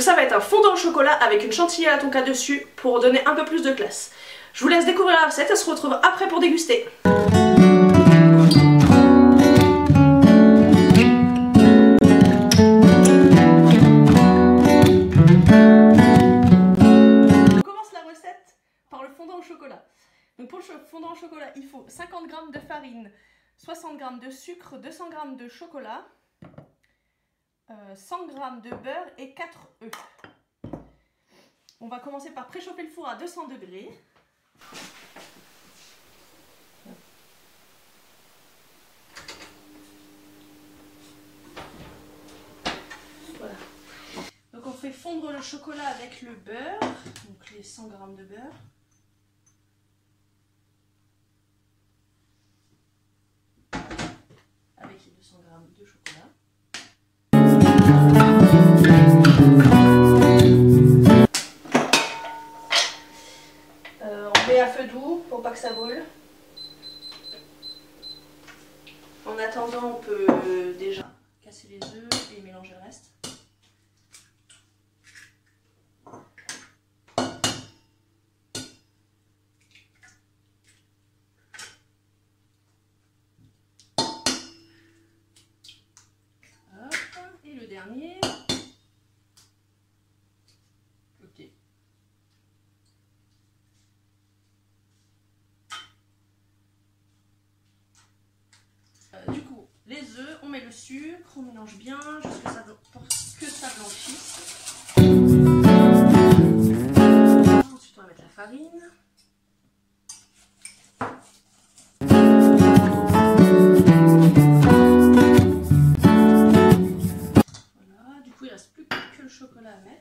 ça va être un fondant au chocolat avec une chantilly à la tonka dessus pour donner un peu plus de classe. Je vous laisse découvrir la recette, on se retrouve après pour déguster. Donc pour le fondant au chocolat, il faut 50 g de farine, 60 g de sucre, 200 g de chocolat, 100 g de beurre et 4 œufs. On va commencer par préchauffer le four à 200 degrés. Voilà. Donc on fait fondre le chocolat avec le beurre, donc les 100 g de beurre. Avec les 200 g de chocolat. On met à feu doux pour pas que ça brûle. En attendant, on peut déjà casser les œufs et mélanger le reste. Et le dernier. Ok. Du coup, les œufs, on met le sucre, on mélange bien jusqu'à ce que ça blanchisse. Ensuite, on va mettre la farine. Voilà, du coup, il ne reste plus que le chocolat à mettre.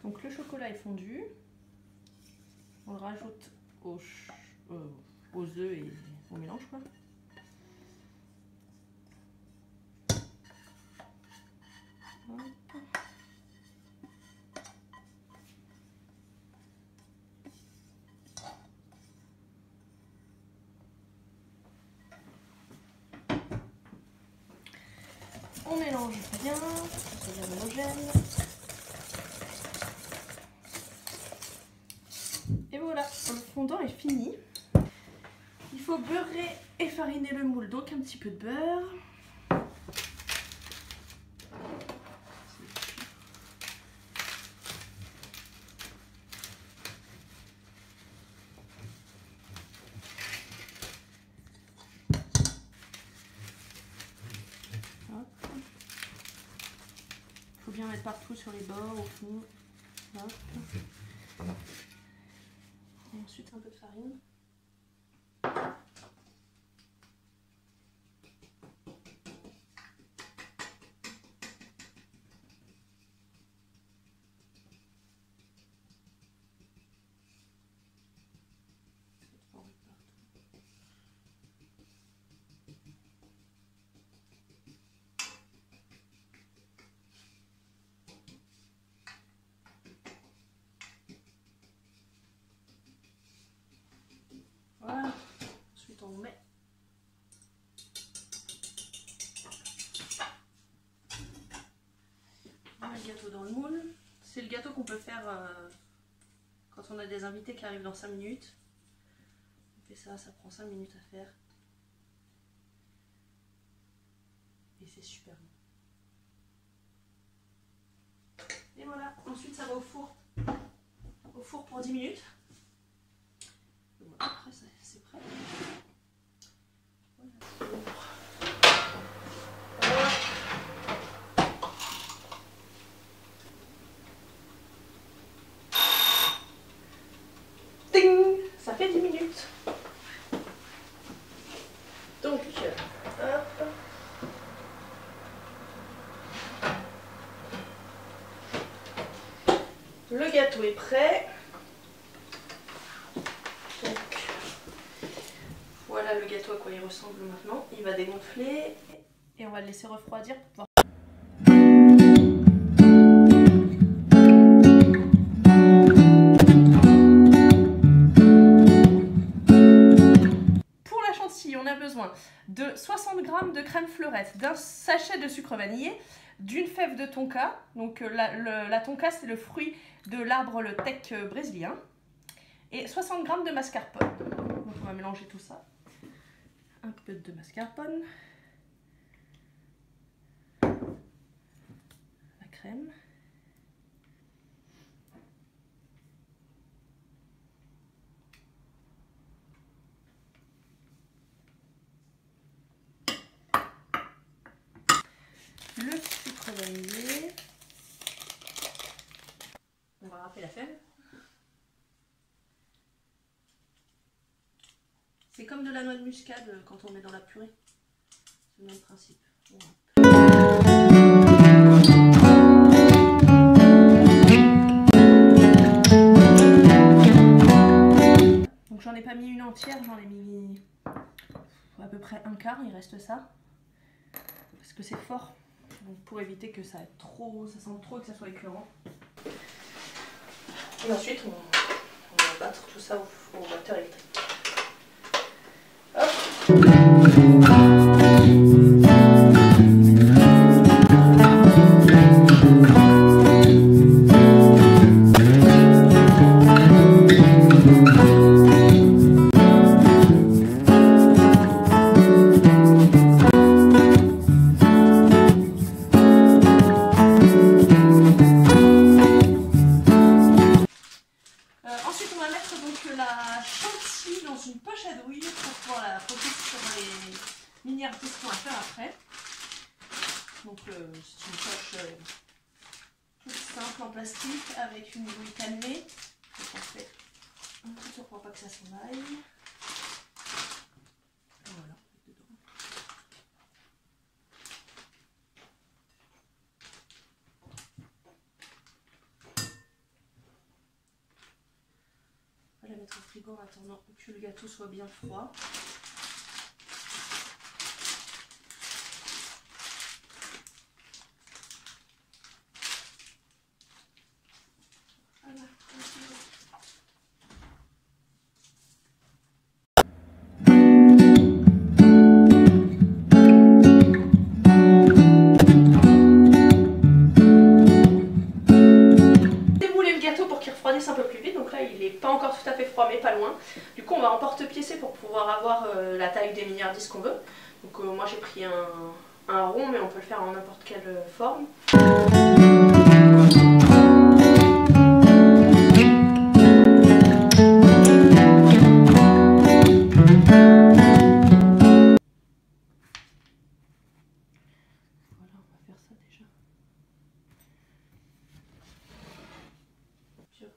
Donc le chocolat est fondu, on le rajoute aux œufs et on mélange quoi. Hop. On mélange bien, c'est bien homogène. Et voilà, le fondant est fini. Il faut beurrer et fariner le moule, donc un petit peu de beurre. Il faut bien mettre partout sur les bords, au fond. Hop. Et ensuite un peu de farine. Voilà, ensuite on met le gâteau dans le moule. C'est le gâteau qu'on peut faire quand on a des invités qui arrivent dans 5 minutes. On fait ça, ça prend 5 minutes à faire. Et c'est super bon. Et voilà, ensuite ça va au four. Au four pour 10 minutes. Après c'est prêt. Voilà. Ding, ça fait 10 minutes. gâteau est prêt. Donc voilà le gâteau à quoi il ressemble maintenant. Il va dégonfler et on va le laisser refroidir pour pouvoir... Pour la chantilly, on a besoin de 60 g de crème fleurette, d'un sachet de sucre vanillé, d'une fève de tonka. Donc la tonka, c'est le fruit de l'arbre le teck brésilien. Et 60 g de mascarpone. Donc on va mélanger tout ça. Un peu de mascarpone. La crème. Le sucre vanillé. On va râper la fève. C'est comme de la noix de muscade quand on met dans la purée. C'est le même principe. Donc j'en ai pas mis une entière, j'en ai mis à peu près un quart, il reste ça. Parce que c'est fort. Donc pour éviter que ça sente trop et que ça soit écœurant. Et ensuite on va battre tout ça au batteur électrique. Ensuite on va mettre donc la chantilly dans une poche à douille pour pouvoir la poser sur les mini artistes qu'on va faire après. Donc c'est une poche toute simple en plastique avec une douille cannelée. Donc on fait un petit tour pour pas que ça s'en aille. Et voilà, dedans. On va la mettre au frigo en attendant que le gâteau soit bien froid. Un peu plus vite, donc là il n'est pas encore tout à fait froid mais pas loin. Du coup on va emporte-piécer pour pouvoir avoir la taille des mini hard-disques qu'on veut. Donc moi j'ai pris un rond, mais on peut le faire en n'importe quelle forme.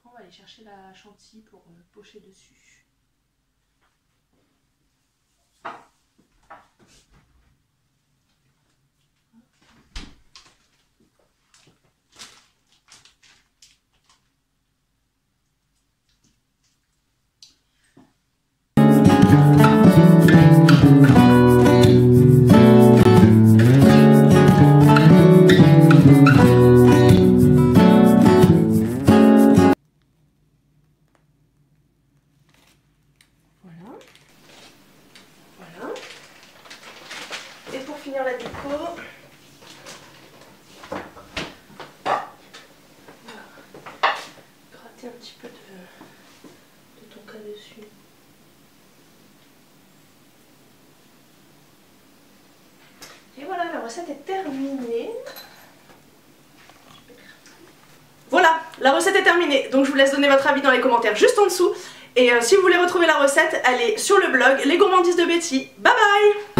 On va aller chercher la chantilly pour pocher dessus. Et pour finir la déco, on va gratter un petit peu de tonka dessus. Et voilà, la recette est terminée. Voilà, la recette est terminée. Donc je vous laisse donner votre avis dans les commentaires juste en dessous. Et si vous voulez retrouver la recette, elle est sur le blog Les Gourmandises de Betty. Bye bye!